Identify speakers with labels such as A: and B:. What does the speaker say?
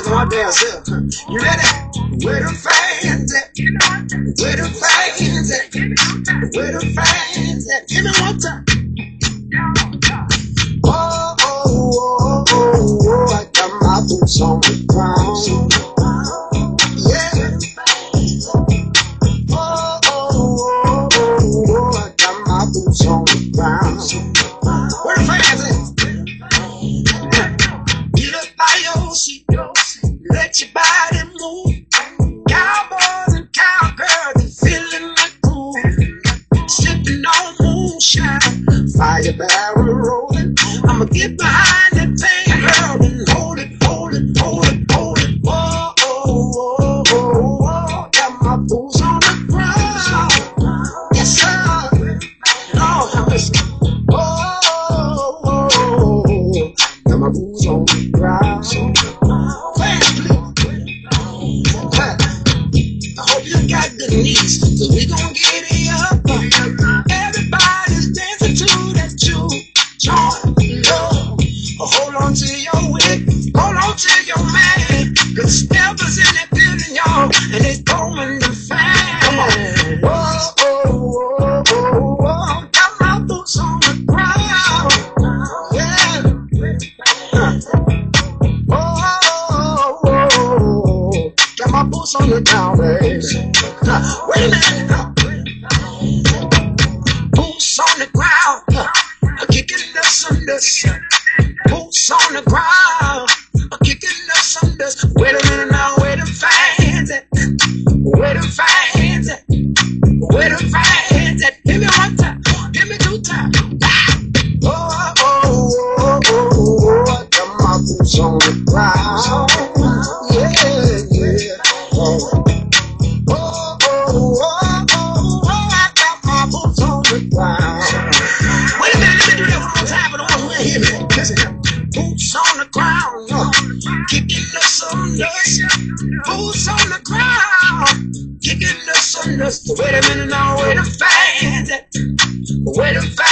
A: One dance here. You ready? Where the fans at? Where the fans at? Where the fans at? Give me one time. Oh, oh, oh, oh, oh, I got my boots on the ground. Yeah. Oh, oh, oh, oh, oh, I got my boots on the ground. Where the fans at? Get up by your seat. Let your body move. Cowboys and cowgirls are feeling like cool. Sipping on moonshine, fire barrel rolling. I'ma get behind that thing, girl, and hold it, hold it, hold it, hold it. Whoa, oh, oh, oh, oh. Got my boots on the ground. Yes, sir. No, listen. Oh, oh, oh, oh. Got my boots on the ground. Got the knees, so we gon' get it up. Everybody's dancing to that joint. Hold on to your wit, hold on to your man. Good steppers in that building, y'all, and they throwing the fan. Come on. Whoa, oh, oh, oh, oh. Got my boots on the ground. Yeah. Oh, oh, oh, oh. Got my boots on the ground, baby. Wait a minute. Boots on the ground. Kicking up some dust. Boots on the ground. Kicking up some dust. Wait a minute now. Where the fans at? Where the fans at? Where the fans at? Give me one time. Give me two times. Oh, oh, oh, oh, oh. I got my boots on the ground. Yeah, yeah. Oh. Wait a minute, let me do that one more time for the ones who ain't hear me. Listen, boots on the ground, kicking up some dust. Boots on the ground, kicking up some dust. Wait a minute now, where the fans at? Where the fans